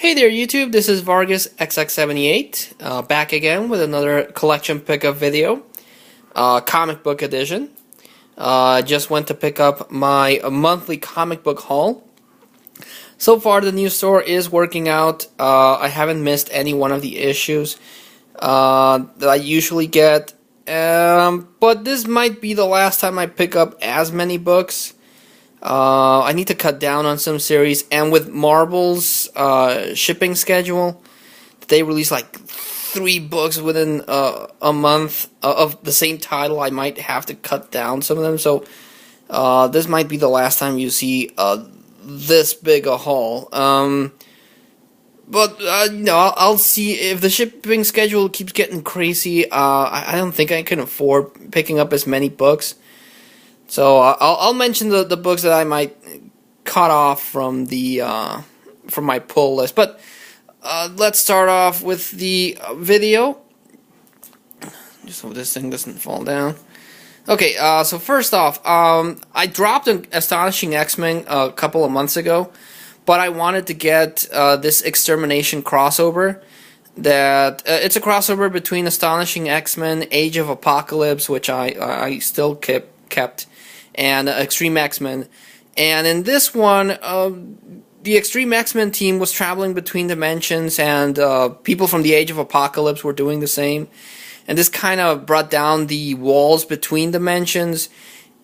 Hey there YouTube, this is Vargas XX78, back again with another collection pickup video, comic book edition. Just went to pick up my monthly comic book haul. So far the new store is working out. I haven't missed any one of the issues that I usually get, but this might be the last time I pick up as many books. I need to cut down on some series, and with Marvel's shipping schedule, they release like 3 books within a month of the same title. I might have to cut down some of them, so this might be the last time you see this big a haul. But I'll see if the shipping schedule keeps getting crazy. I don't think I can afford picking up as many books. So I'll mention the books that I might cut off from the from my pull list. But let's start off with the video, just so this thing doesn't fall down. Okay, so first off, I dropped an Astonishing X-Men a couple of months ago, but I wanted to get this Extermination crossover. That it's a crossover between Astonishing X-Men, Age of Apocalypse, which I still kept, and Extreme X-Men. And in this one, the Extreme X-Men team was traveling between dimensions, and people from the Age of Apocalypse were doing the same. And this kind of brought down the walls between dimensions,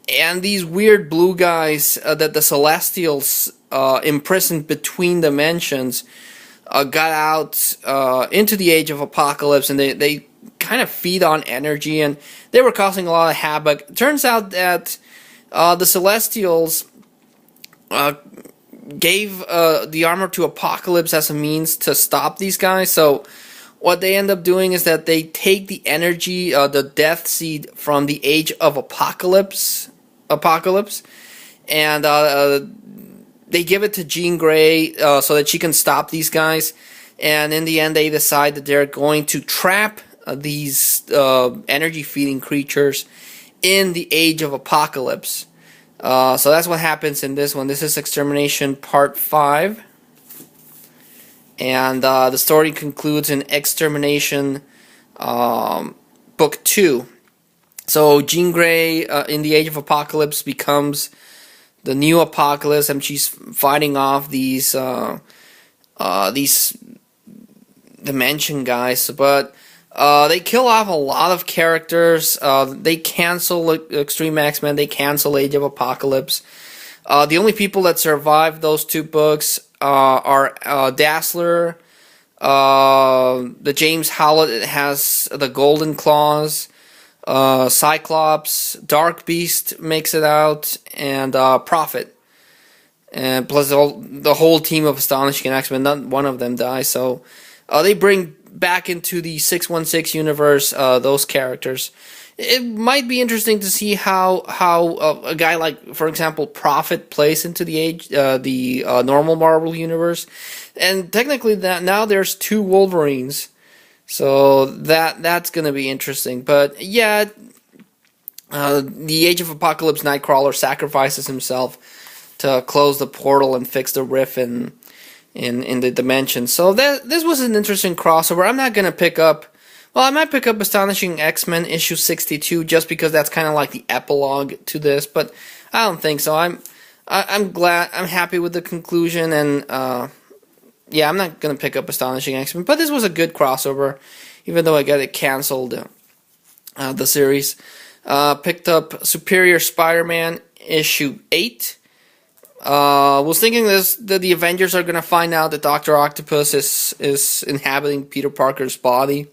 and these weird blue guys that the Celestials imprisoned between dimensions got out into the Age of Apocalypse, and they kind of feed on energy, and they were causing a lot of havoc. It turns out that the Celestials gave the armor to Apocalypse as a means to stop these guys. So what they end up doing is that they take the energy, the Death Seed from the Age of Apocalypse, and they give it to Jean Grey so that she can stop these guys. And in the end, they decide that they're going to trap these energy-feeding creatures in the Age of Apocalypse. So that's what happens in this one. This is Extermination Part 5. And the story concludes in Extermination Book 2. So Jean Grey in the Age of Apocalypse becomes the new Apocalypse, and she's fighting off these dimension guys. But they kill off a lot of characters. They cancel Extreme X-Men. They cancel Age of Apocalypse. The only people that survive those 2 books are Dazzler, the James Howlett that has the Golden Claws, Cyclops, Dark Beast makes it out, and Prophet. And plus the whole team of Astonishing X-Men, not one of them dies. So they bring back into the 616 universe those characters. It might be interesting to see how a guy like, for example, Prophet plays into the normal Marvel universe. And technically now there's 2 Wolverines, so that's gonna be interesting. But yeah, the Age of Apocalypse Nightcrawler sacrifices himself to close the portal and fix the rift in the dimension. So this was an interesting crossover. I'm not gonna pick up. Well, I might pick up Astonishing X-Men issue 62 just because that's kind of like the epilogue to this, but I don't think so. I'm glad. I'm happy with the conclusion, and yeah, I'm not gonna pick up Astonishing X-Men. But this was a good crossover, even though I got it canceled. The series picked up Superior Spider-Man issue 8. Was thinking that the Avengers are gonna find out that Dr. Octopus is inhabiting Peter Parker's body.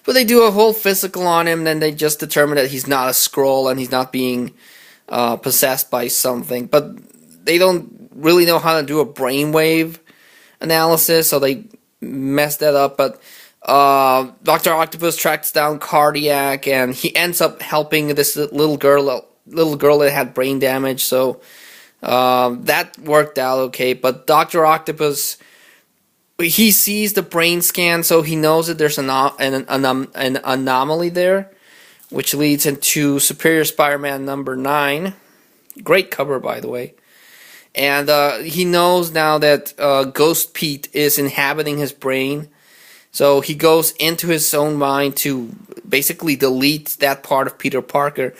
But they do a whole physical on him, then they just determine that he's not a Skrull and he's not being possessed by something. But they don't really know how to do a brainwave analysis, so they mess that up. But Dr. Octopus tracks down Cardiac, and he ends up helping this little girl that had brain damage. So that worked out okay. But Dr. Octopus, he sees the brain scan, so he knows that there's an anomaly there, which leads into Superior Spider-Man number 9. Great cover, by the way. And he knows now that Ghost Pete is inhabiting his brain. So he goes into his own mind to basically delete that part of Peter Parker.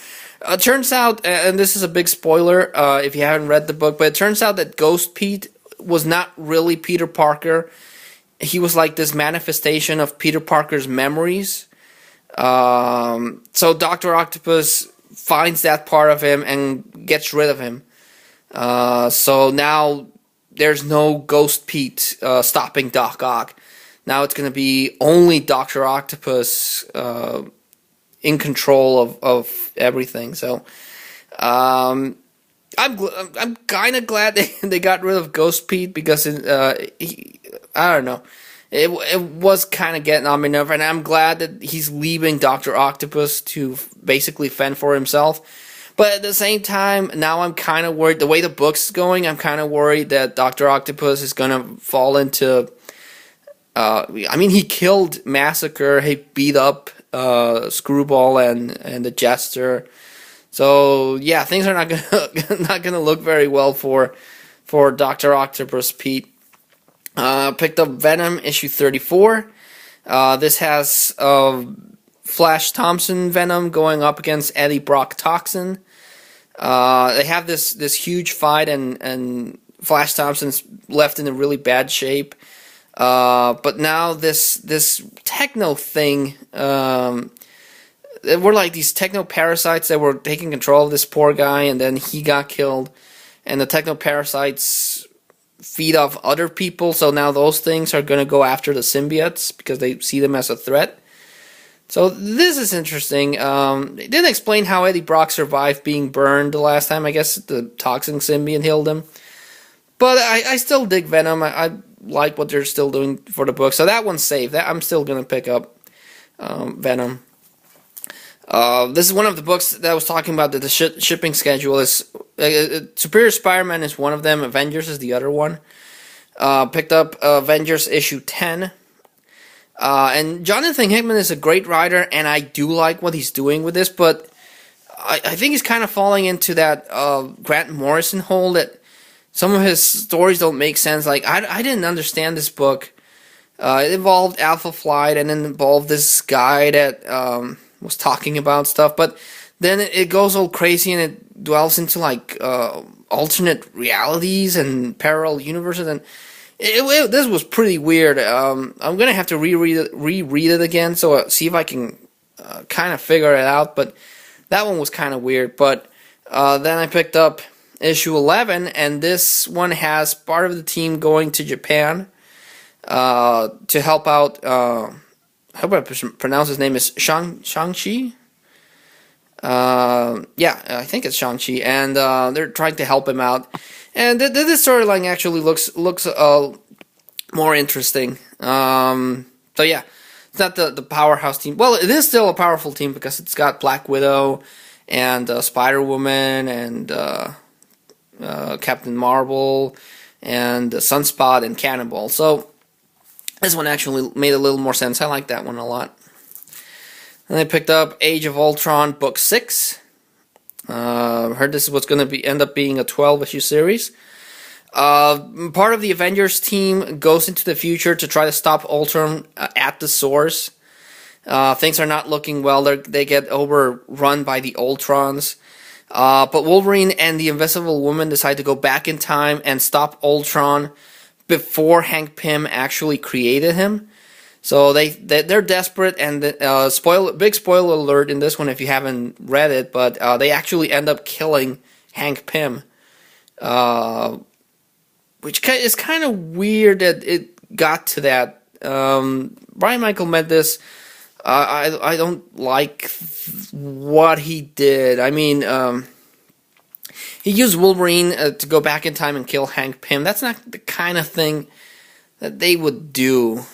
Turns out, and this is a big spoiler if you haven't read the book, but it turns out that Ghost Pete was not really Peter Parker. He was like this manifestation of Peter Parker's memories. So Dr. Octopus finds that part of him and gets rid of him. So now there's no Ghost Pete stopping Doc Ock. Now it's going to be only Dr. Octopus in control of everything. So I'm kind of glad they got rid of Ghost Pete because I don't know. It was kind of getting on my nerve, and I'm glad that he's leaving Dr. Octopus to basically fend for himself. But at the same time, now I'm kind of worried. The way the book's going, I'm kind of worried that Dr. Octopus is going to fall into... I mean, he killed Massacre, he beat up Screwball and the Jester. So, yeah, things are not gonna look very well for Dr. Octopus Pete. Picked up Venom issue 34. This has Flash Thompson Venom going up against Eddie Brock Toxin. They have this huge fight, and Flash Thompson's left in a really bad shape. But now this techno thing, there were like these techno parasites that were taking control of this poor guy, and then he got killed, and the techno parasites feed off other people, so now those things are going to go after the symbiotes because they see them as a threat. So this is interesting. They didn't explain how Eddie Brock survived being burned the last time. I guess the toxin symbiote healed him. But I still dig Venom. I like what they're still doing for the book. So that one's safe. I'm still going to pick up Venom. This is one of the books that I was talking about that the shipping schedule is... Superior Spider-Man is one of them. Avengers is the other one. Picked up Avengers issue 10. And Jonathan Hickman is a great writer, and I do like what he's doing with this, but I think he's kind of falling into that Grant Morrison hole that some of his stories don't make sense. Like, I didn't understand this book. It involved Alpha Flight, and then involved this guy that was talking about stuff, but then it goes all crazy, and it dwells into, like, alternate realities and parallel universes, and this was pretty weird. I'm going to have to reread it again, so see if I can kind of figure it out, but that one was kind of weird. But then I picked up issue 11, and this one has part of the team going to Japan to help out, I hope I pronounce his name is Shang-Chi? Yeah, I think it's Shang-Chi, and they're trying to help him out. And this storyline actually looks more interesting. So yeah, it's not the powerhouse team. Well, it is still a powerful team because it's got Black Widow and Spider-Woman and Captain Marvel and Sunspot and Cannonball. So this one actually made a little more sense. I like that one a lot. And I picked up Age of Ultron book 6. Heard this is what's going to end up being a 12-issue series. Part of the Avengers team goes into the future to try to stop Ultron at the source. Things are not looking well. They get overrun by the Ultrons. But Wolverine and the Invisible Woman decide to go back in time and stop Ultron before Hank Pym actually created him. So they're desperate, and big spoiler alert in this one if you haven't read it, but they actually end up killing Hank Pym, which is kind of weird that it got to that. Brian Michael Bendis, I don't like what he did. I mean, he used Wolverine to go back in time and kill Hank Pym. That's not the kind of thing that they would do.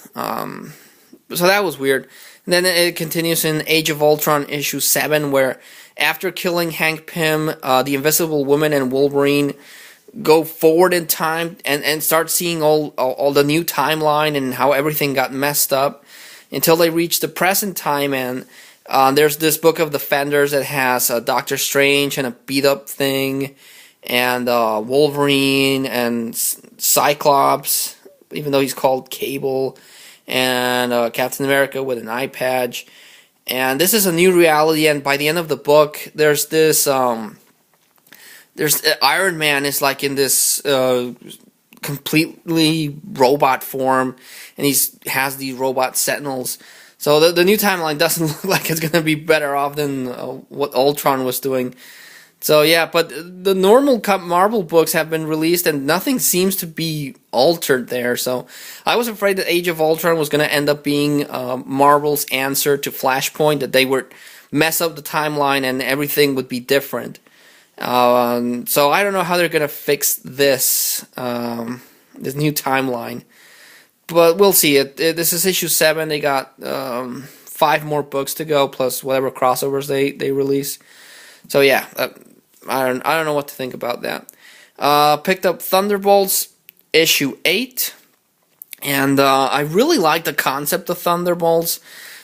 So that was weird. And then it continues in Age of Ultron issue 7, where after killing Hank Pym, the Invisible Woman and Wolverine go forward in time and start seeing all the new timeline and how everything got messed up until they reach the present time. And there's this book of Defenders that has Doctor Strange and a beat up thing, and Wolverine and Cyclops, even though he's called Cable, and Captain America with an eye patch. And this is a new reality, and by the end of the book, there's this Iron Man is like in this completely robot form, and has these robot sentinels. So the new timeline doesn't look like it's gonna be better off than what Ultron was doing. So yeah, but the normal Marvel books have been released, and nothing seems to be altered there. So I was afraid that Age of Ultron was gonna end up being Marvel's answer to Flashpoint, that they would mess up the timeline and everything would be different. So I don't know how they're gonna fix this this new timeline, but we'll see. This is issue 7. They got 5 more books to go, plus whatever crossovers they release. So yeah, I don't know what to think about that. Picked up Thunderbolts issue 8, and I really like the concept of Thunderbolts.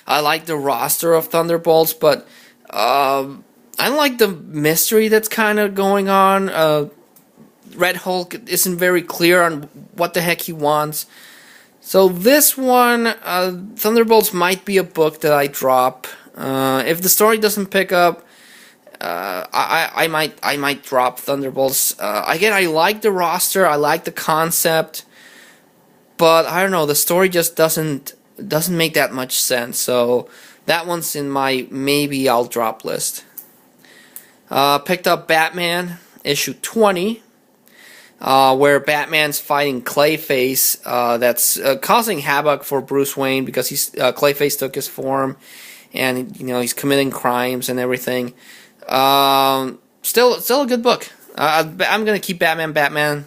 I like the roster of Thunderbolts, but I like the mystery that's kind of going on. Red Hulk isn't very clear on what the heck he wants. So this one, Thunderbolts might be a book that I drop. If the story doesn't pick up, I might drop Thunderbolts. Again, I like the roster, I like the concept, but I don't know, the story just doesn't make that much sense. So that one's in my maybe I'll drop list. Picked up Batman issue 20, where Batman's fighting Clayface. That's causing havoc for Bruce Wayne because Clayface took his form, and he's committing crimes and everything. Still a good book. I'm gonna keep Batman. Batman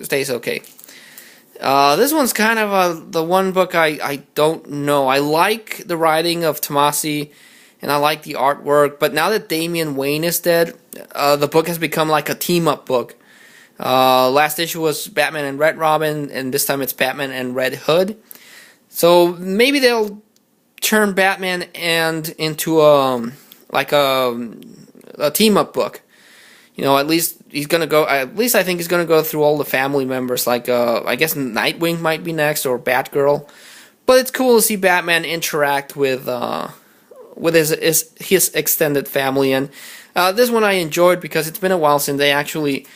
stays okay. This one's kind of the one book I don't know. I like the writing of Tomasi, and I like the artwork, but now that Damian Wayne is dead, the book has become like a team-up book. Last issue was Batman and Red Robin, and this time it's Batman and Red Hood. So maybe they'll turn Batman into a team-up book. At least he's gonna go. At least I think he's gonna go through all the family members. Like I guess Nightwing might be next, or Batgirl. But it's cool to see Batman interact with his extended family, and this one I enjoyed because it's been a while since they actually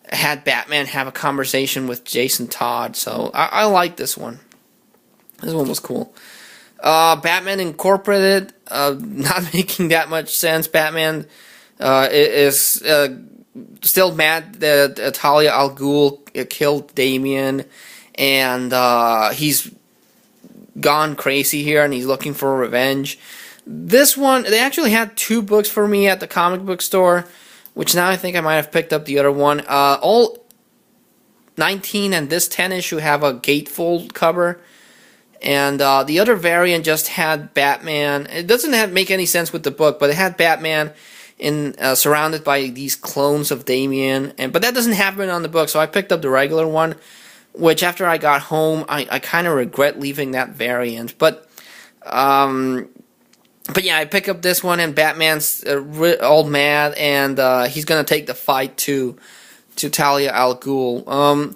had Batman have a conversation with Jason Todd. So I like this one. This one was cool. Batman Incorporated, not making that much sense. Batman is still mad that Talia al Ghul killed Damian, and he's gone crazy here, and he's looking for revenge. This one, they actually had 2 books for me at the comic book store, which now I think I might have picked up the other one. All 19 and this 10 issue have a gatefold cover, and the other variant just had Batman. It doesn't make any sense with the book, but it had Batman surrounded by these clones of Damian, but that doesn't happen on the book, so I picked up the regular one, which after I got home, I kind of regret leaving that variant. But yeah, I pick up this one, and Batman's all mad, and he's gonna take the fight to Talia al Ghul.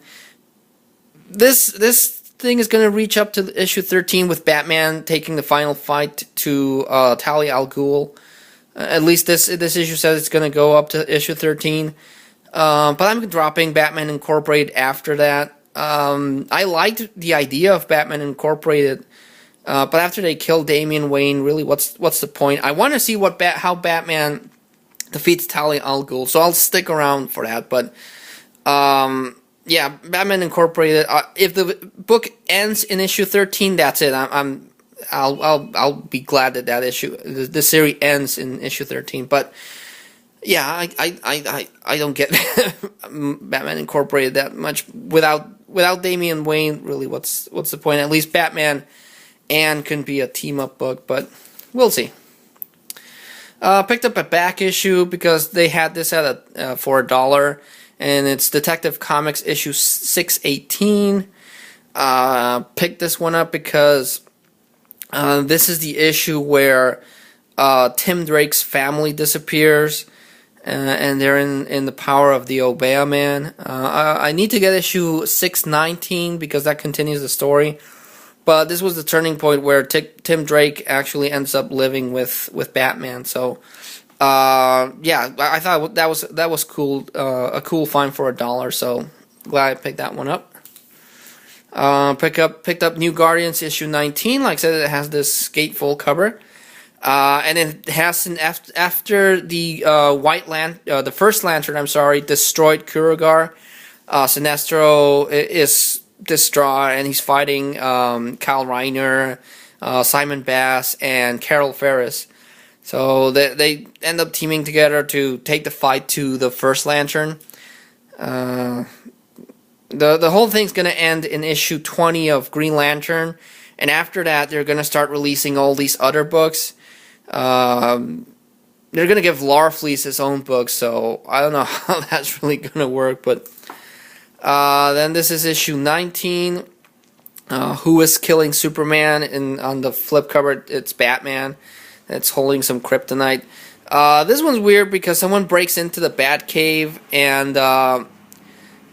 This thing is gonna reach up to issue 13 with Batman taking the final fight to Talia al Ghul. At least this issue says it's gonna go up to issue 13. But I'm dropping Batman Incorporated after that. I liked the idea of Batman Incorporated. But after they kill Damian Wayne, really, what's the point? I want to see how Batman defeats Talia al Ghul, so I'll stick around for that. But yeah, Batman Incorporated. If the book ends in issue 13, that's it. I'll be glad that the series ends in issue 13. But yeah, I don't get Batman Incorporated that much without Damian Wayne. Really, what's the point? At least Batman and can be a team-up book, but we'll see. Picked up a back issue because they had this at for $1, and it's Detective Comics issue 618. Picked this one up because this is the issue where Tim Drake's family disappears, and they're in the power of the Obeah Man. I need to get issue 619 because that continues the story. But this was the turning point where Tim Drake actually ends up living with Batman. So, yeah, I thought that was cool, a cool find for $1. So glad I picked that one up. Picked up New Guardians issue 19. Like I said, it has this gatefold cover, and it has after the the first Lantern, I'm sorry, destroyed Kruger. Sinestro is distraught, and he's fighting Kyle Reiner, Simon Bass, and Carol Ferris. So they end up teaming together to take the fight to the first Lantern. The whole thing's going to end in issue 20 of Green Lantern, and after that they're going to start releasing all these other books. They're going to give Larfleeze his own book, so I don't know how that's really going to work, but then this is issue 19, Who is Killing Superman, and on the flip cover it's Batman. It's holding some kryptonite. This one's weird because someone breaks into the Batcave and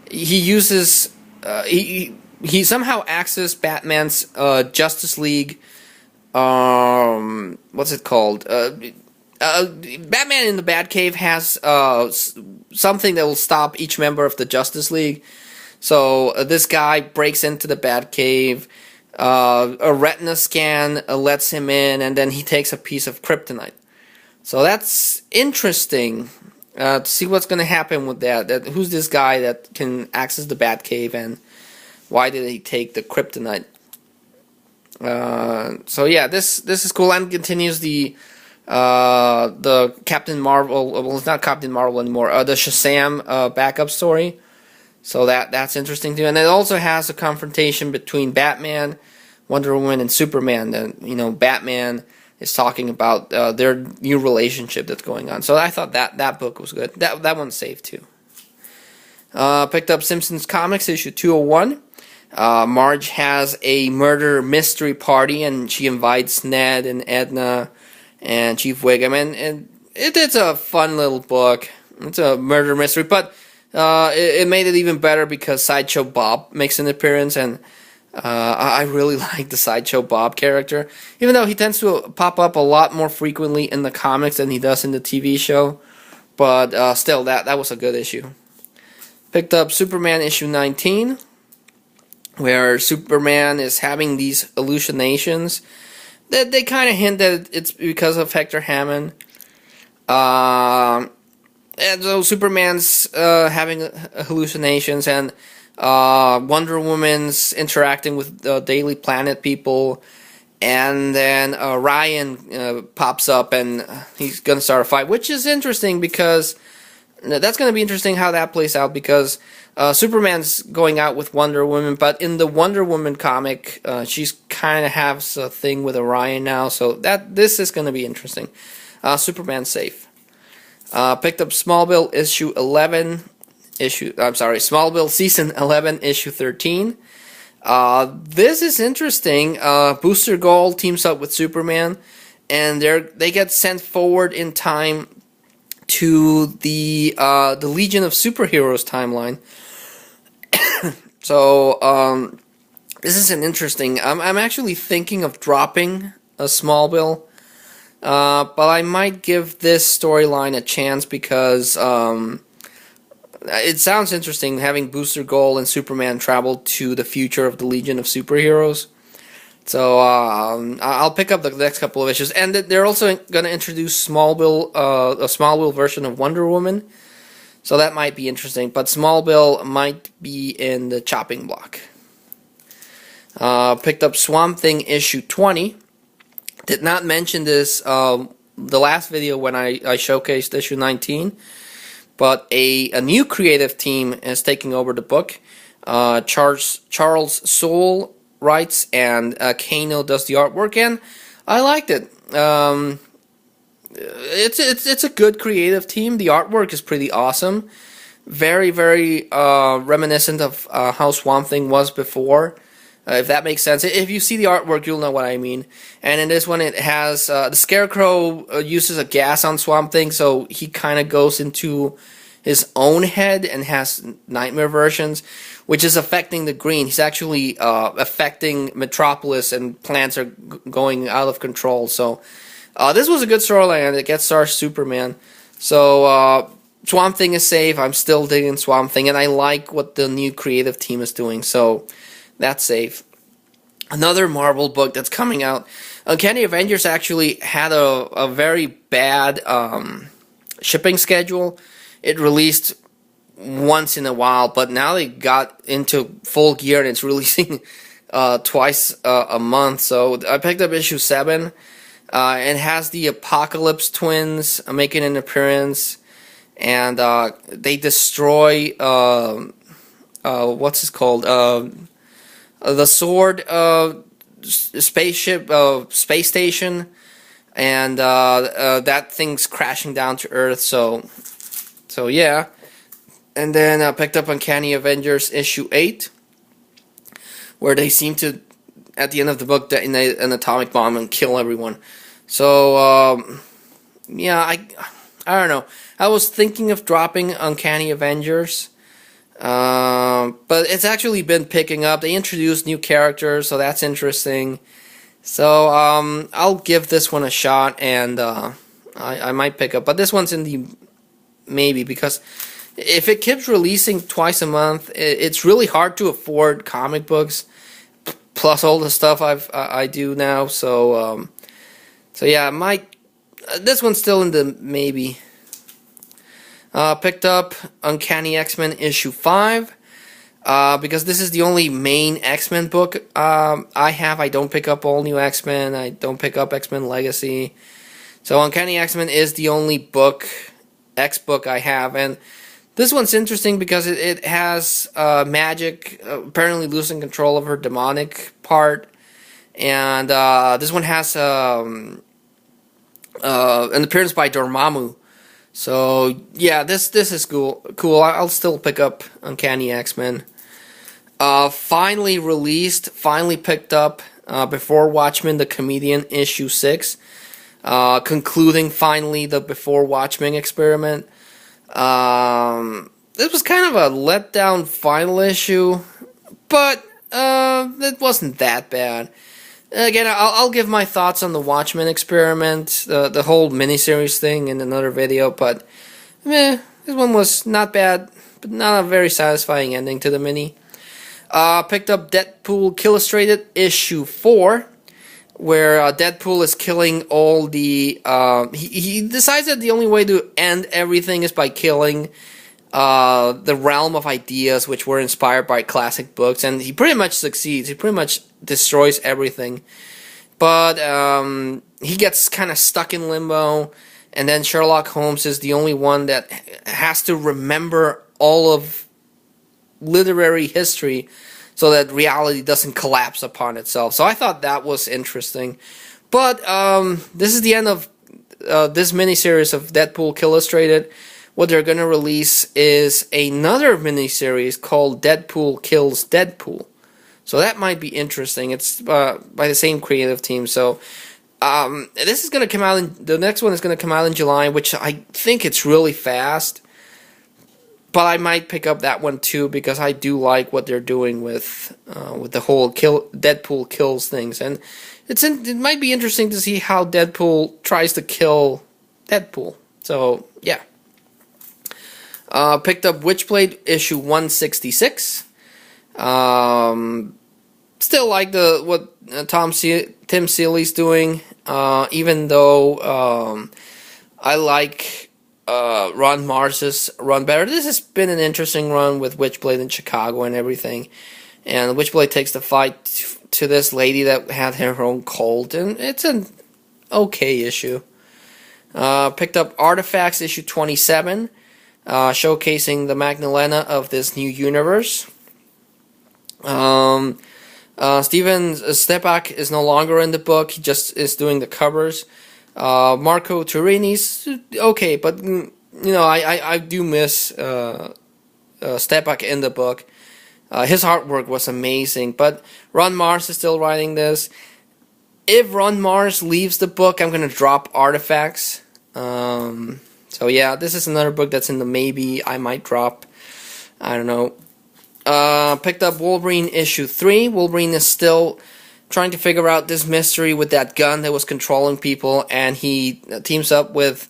he uses he somehow accesses Batman's Justice League. What's it called? Batman in the Batcave has something that will stop each member of the Justice League. So this guy breaks into the Batcave. A retina scan lets him in, and then he takes a piece of kryptonite. So that's interesting. To see what's going to happen with that. Who's this guy that can access the Batcave, and why did he take the kryptonite? So yeah, this is cool, and continues the Captain Marvel. Well, it's not Captain Marvel anymore. The Shazam backup story. So that's interesting too, and it also has a confrontation between Batman, Wonder Woman, and Superman. And Batman is talking about their new relationship that's going on. So I thought that book was good. That one's safe too. Picked up Simpsons Comics issue 201. Marge has a murder mystery party, and she invites Ned and Edna and Chief Wiggum, and it's a fun little book. It's a murder mystery, but it made it even better because Sideshow Bob makes an appearance, and I really like the Sideshow Bob character, even though he tends to pop up a lot more frequently in the comics than he does in the TV show. But still, that was a good issue. Picked up Superman issue 19, where Superman is having these hallucinations. They kind of hint that it's because of Hector Hammond. And so Superman's having hallucinations, and Wonder Woman's interacting with the Daily Planet people, and then Ryan pops up, and he's going to start a fight, which is interesting because that's going to be interesting how that plays out, because Superman's going out with Wonder Woman, but in the Wonder Woman comic, she's kind of has a thing with Orion now, so this is going to be interesting. Superman's safe. Picked up Smallville issue 11, Smallville season 11 issue 13. This is interesting. Booster Gold teams up with Superman, and they get sent forward in time to the Legion of Superheroes timeline. So this is an interesting. I'm actually thinking of dropping a Smallville. But I might give this storyline a chance because it sounds interesting having Booster Gold and Superman travel to the future of the Legion of Superheroes. So I'll pick up the next couple of issues, and they're also going to introduce Smallville, a Smallville version of Wonder Woman. So that might be interesting, but Smallville might be in the chopping block. Picked up Swamp Thing issue 20. Did not mention this the last video when I showcased issue 19, but a new creative team is taking over the book. Charles Soule writes, and Kano does the artwork, and I liked it. It's a good creative team. The artwork is pretty awesome, very reminiscent of how Swamp Thing was before. if that makes sense. If you see the artwork, you'll know what I mean. And in this one, it has the Scarecrow uses a gas on Swamp Thing, so he kind of goes into his own head and has nightmare versions, which is affecting the Green. He's actually affecting Metropolis, and plants are going out of control. So this was a good storyline. It gets Star Superman. So Swamp Thing is safe. I'm still digging Swamp Thing, and I like what the new creative team is doing. So that's safe. Another Marvel book that's coming out. Uncanny Avengers actually had a very bad shipping schedule. It released once in a while, but now they got into full gear and it's releasing twice a month. So I picked up issue 7. It has the Apocalypse twins making an appearance, and they destroy what's it called? The Sword spaceship, space station, and that thing's crashing down to Earth. So yeah. And then I picked up Uncanny Avengers issue 8, where they seem to, at the end of the book, detonate an atomic bomb and kill everyone. So yeah, I don't know. I was thinking of dropping Uncanny Avengers. But it's actually been picking up. They introduced new characters, so that's interesting. So I'll give this one a shot, and I might pick up. But this one's in the maybe, because if it keeps releasing twice a month, it's really hard to afford comic books, plus all the stuff I do now. So yeah, this one's still in the maybe. Picked up Uncanny X-Men issue 5, because this is the only main X-Men book I have. I don't pick up All New X-Men. I don't pick up X-Men Legacy. So Uncanny X-Men is the only X book I have. And this one's interesting because it has Magic apparently losing control of her demonic part. And this one has an appearance by Dormammu. So yeah, this is cool. I'll still pick up Uncanny X-Men. Finally picked up Before Watchmen, the Comedian issue 6, concluding finally the Before Watchmen experiment. This was kind of a letdown final issue, but it wasn't that bad. Again, I'll give my thoughts on the Watchmen experiment, the whole miniseries thing, in another video, but this one was not bad, but not a very satisfying ending to the mini. Picked up Deadpool Illustrated issue 4, where Deadpool is killing all the... he decides that the only way to end everything is by killing the realm of ideas which were inspired by classic books, and he pretty much succeeds. He pretty much destroys everything, but he gets kind of stuck in limbo, and then Sherlock Holmes is the only one that has to remember all of literary history so that reality doesn't collapse upon itself. So I thought that was interesting, but this is the end of this miniseries of Deadpool Illustrated. What they're going to release is another miniseries called Deadpool Kills Deadpool. So that might be interesting. It's by the same creative team. So this is going to come out the next one is going to come out in July, which I think it's really fast. But I might pick up that one too, because I do like what they're doing with the whole Deadpool kills things, and it might be interesting to see how Deadpool tries to kill Deadpool. So yeah. Picked up Witchblade issue 166. Still like what Tim Seeley's doing, even though I like Ron Mars's run better. This has been an interesting run with Witchblade in Chicago and everything. And Witchblade takes the fight to this lady that had her own cult, and it's an okay issue. Picked up Artifacts issue 27. Showcasing the Magdalena of this new universe. Steven Stepak is no longer in the book. He just is doing the covers. Marco Turini's okay, but I do miss Stepak in the book. His artwork was amazing, but Ron Mars is still writing this. If Ron Mars leaves the book, I'm going to drop Artifacts. So yeah, this is another book that's in the maybe I might drop. I don't know. Picked up Wolverine issue 3. Wolverine is still trying to figure out this mystery with that gun that was controlling people, and he teams up with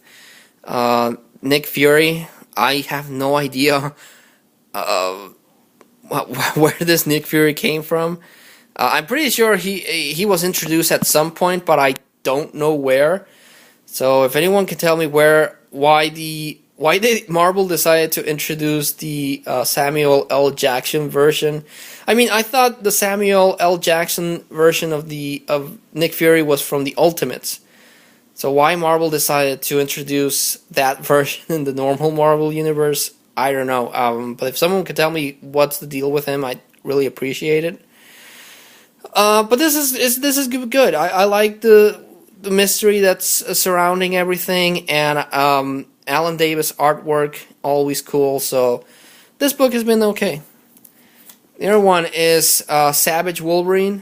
Nick Fury. I have no idea where this Nick Fury came from. I'm pretty sure he was introduced at some point, but I don't know where. So if anyone can tell me why Marvel decided to introduce the Samuel L. Jackson version. I mean, I thought the Samuel L. Jackson version of Nick Fury was from the Ultimates. So why Marvel decided to introduce that version in the normal Marvel universe, I don't know. But if someone could tell me what's the deal with him, I'd really appreciate it. But this is good. I like the mystery that's surrounding everything, and Alan Davis artwork, always cool. So this book has been okay. The other one is Savage Wolverine.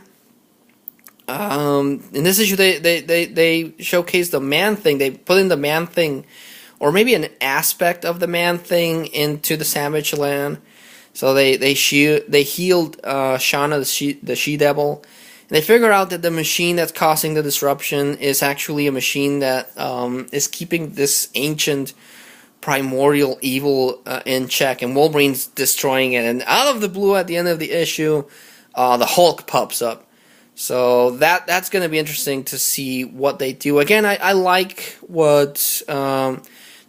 In this issue, they showcase the Man-Thing. They put in the Man-Thing, or maybe an aspect of the Man-Thing, into the Savage Land. So they healed Shauna the She-Devil. And they figure out that the machine that's causing the disruption is actually a machine that is keeping this ancient primordial evil in check. And Wolverine's destroying it. And out of the blue at the end of the issue, the Hulk pops up. So that's going to be interesting to see what they do. Again, I like what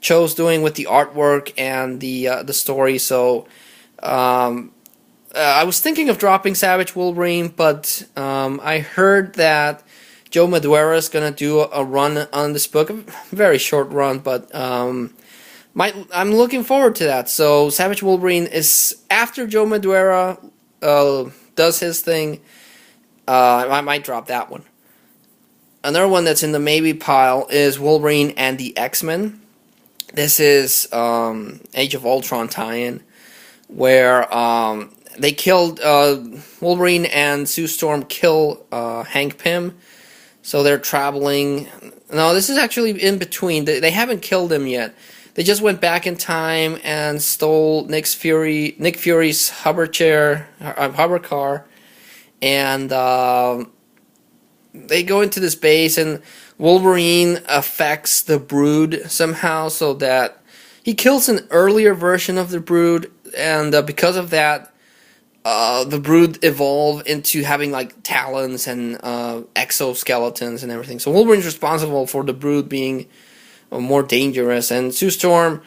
Cho's doing with the artwork and the story. So I was thinking of dropping Savage Wolverine, but I heard that Joe Madureira is going to do a run on this book, a very short run, but I'm looking forward to that. So Savage Wolverine is after Joe Madureira does his thing. I might drop that one. Another one that's in the maybe pile is Wolverine and the X-Men. This is Age of Ultron tie-in, where they killed Wolverine and Sue Storm kill Hank Pym. So they're traveling. No, this is actually in between. They haven't killed him yet. They just went back in time and stole Nick Fury's hover car, and they go into this base, and Wolverine affects the Brood somehow, so that he kills an earlier version of the Brood, and because of that, the Brood evolve into having like talons and exoskeletons and everything. So Wolverine's responsible for the Brood being more dangerous, and Sue Storm.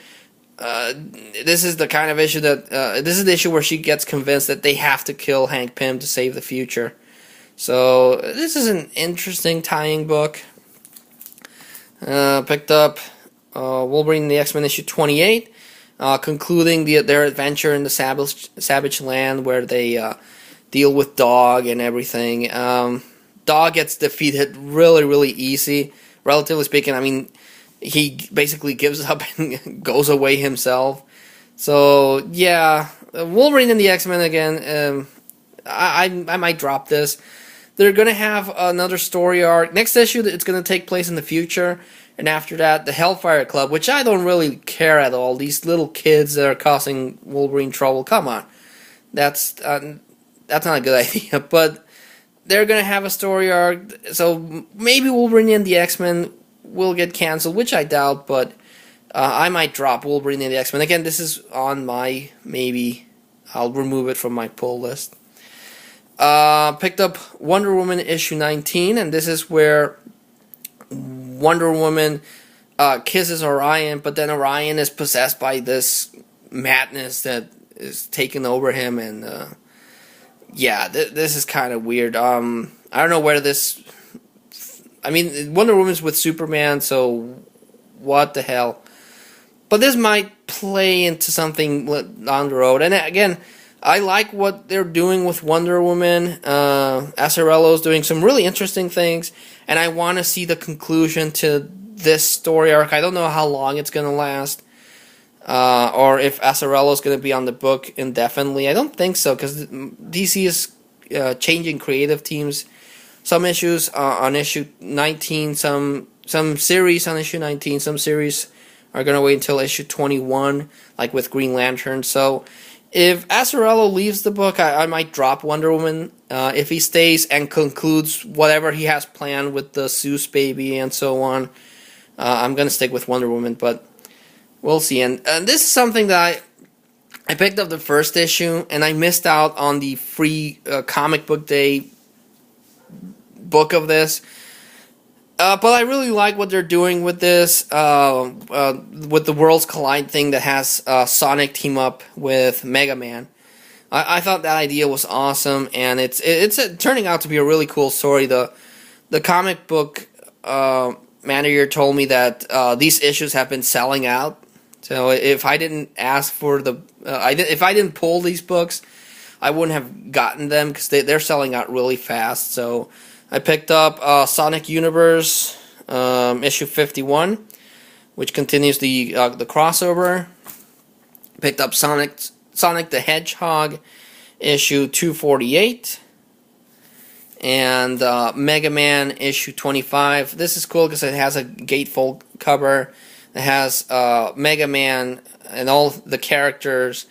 This is the kind of issue that this is the issue where she gets convinced that they have to kill Hank Pym to save the future. So this is an interesting tying book. Picked up Wolverine and the X-Men issue 28, concluding their adventure in the Savage Land, where they deal with Dog and everything. Dog gets defeated really easy, relatively speaking. I mean, he basically gives up and goes away himself. So yeah, Wolverine and the X-Men again. I might drop this. They're gonna have another story arc next issue. It's gonna take place in the future, and after that, the Hellfire Club, which I don't really care at all. These little kids that are causing Wolverine trouble. Come on, that's not a good idea. But they're gonna have a story arc, so maybe Wolverine and the X-Men will get canceled, which I doubt, but I might drop Wolverine and the X-Men. Again, this is on my maybe. I'll remove it from my pull list. Picked up Wonder Woman issue 19, and this is where Wonder Woman kisses Orion, but then Orion is possessed by this madness that is taking over him, and yeah, this is kind of weird. I don't know where this... I mean, Wonder Woman's with Superman, so what the hell? But this might play into something down the road. And again, I like what they're doing with Wonder Woman. Azzarello's doing some really interesting things, and I want to see the conclusion to this story arc. I don't know how long it's going to last. or if Azzarello is going to be on the book indefinitely. I don't think so, because DC is changing creative teams. Some issues on issue 19, some series on issue 19, some series are going to wait until issue 21, like with Green Lantern. So if Azzarello leaves the book, I might drop Wonder Woman. If he stays and concludes whatever he has planned with the Zeus baby and so on, I'm going to stick with Wonder Woman, but we'll see. And this is something that I picked up the first issue, and I missed out on the free comic book day book of this. But I really like what they're doing with this, with the Worlds Collide thing that has Sonic team up with Mega Man. I thought that idea was awesome, and it's turning out to be a really cool story. The comic book manager told me that these issues have been selling out. So if I didn't ask for if I didn't pull these books, I wouldn't have gotten them, because they're selling out really fast. So I picked up Sonic Universe issue 51, which continues the crossover. Picked up Sonic the Hedgehog issue 248, and Mega Man issue 25. This is cool because it has a gatefold cover. It has Mega Man and all the characters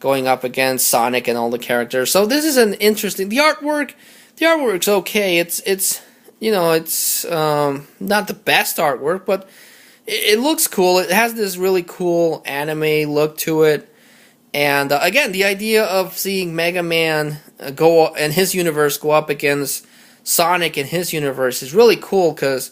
going up against Sonic and all the characters. So this is an interesting. The artwork's okay. It's not the best artwork, but it looks cool. It has this really cool anime look to it. And again, the idea of seeing Mega Man go and his universe go up against Sonic and his universe is really cool, because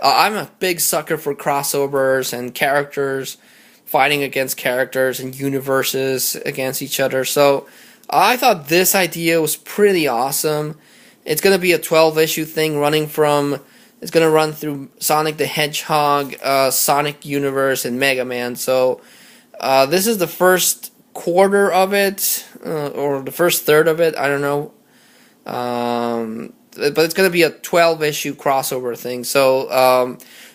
I'm a big sucker for crossovers and characters fighting against characters and universes against each other. So I thought this idea was pretty awesome. It's going to be a 12-issue thing it's going to run through Sonic the Hedgehog, Sonic Universe, and Mega Man. So this is the first quarter of it, or the first third of it, I don't know. But it's going to be a 12-issue crossover thing. So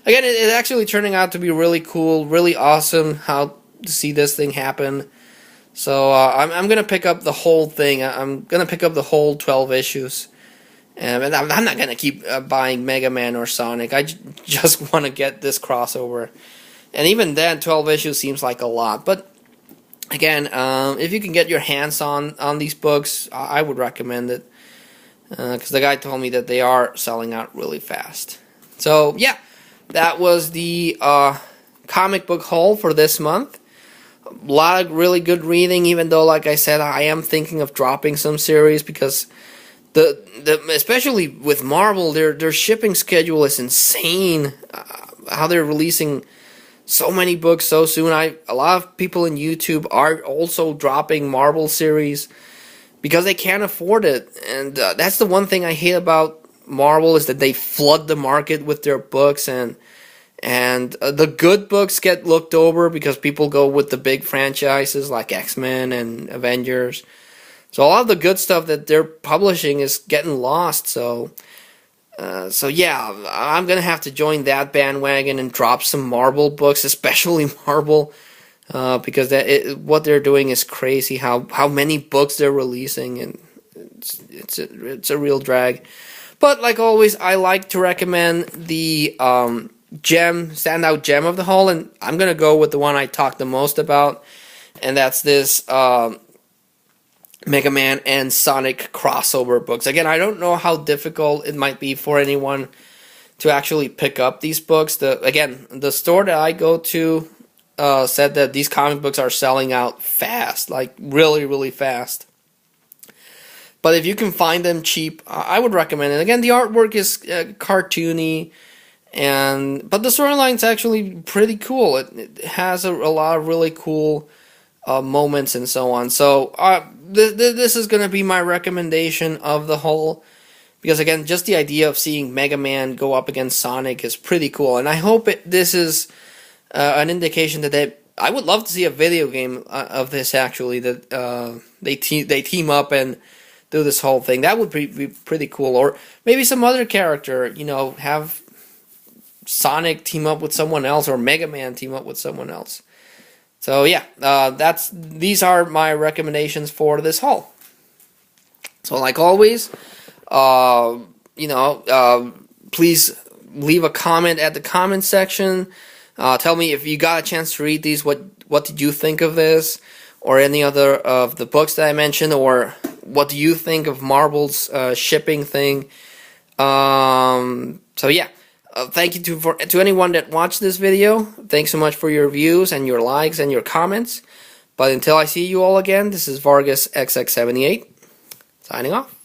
again, it's actually turning out to be really cool, really awesome how to see this thing happen. So I'm going to pick up the whole thing. I'm going to pick up the whole 12 issues. And I'm not going to keep buying Mega Man or Sonic. I just want to get this crossover. And even then, 12 issues seems like a lot. But again, if you can get your hands on these books, I would recommend it. Because the guy told me that they are selling out really fast. So, yeah, that was the comic book haul for this month. A lot of really good reading, even though, like I said, I am thinking of dropping some series, because especially with Marvel, their shipping schedule is insane. How they're releasing so many books so soon. A lot of people in YouTube are also dropping Marvel series because they can't afford it. And that's the one thing I hate about Marvel, is that they flood the market with their books, and the good books get looked over because people go with the big franchises like X-Men and Avengers. So a lot of the good stuff that they're publishing is getting lost. So yeah, I'm gonna have to join that bandwagon and drop some Marvel books, especially Marvel, because what they're doing is crazy. How many books they're releasing, and it's a real drag. But like always, I like to recommend the standout gem of the haul, and I'm gonna go with the one I talked the most about, and that's this Mega Man and Sonic crossover books. Again, I don't know how difficult it might be for anyone to actually pick up these books. The store that I go to said that these comic books are selling out fast, like really, really fast. But if you can find them cheap, I would recommend it. Again, the artwork is cartoony, but the storyline's actually pretty cool. It has a lot of really cool moments and so on. So this is going to be my recommendation of the whole, because again, just the idea of seeing Mega Man go up against Sonic is pretty cool, and I hope this is an indication that I would love to see a video game of this, actually, that they team up and do this whole thing. That would be pretty cool. Or maybe some other character, have Sonic team up with someone else, or Mega Man team up with someone else. So yeah, these are my recommendations for this haul. So like always, please leave a comment at the comment section. Tell me if you got a chance to read these. What did you think of this, or any other of the books that I mentioned, or what do you think of Marvel's shipping thing? So yeah, thank you to anyone that watched this video. Thanks so much for your views and your likes and your comments. But until I see you all again, this is Vargas XX78 signing off.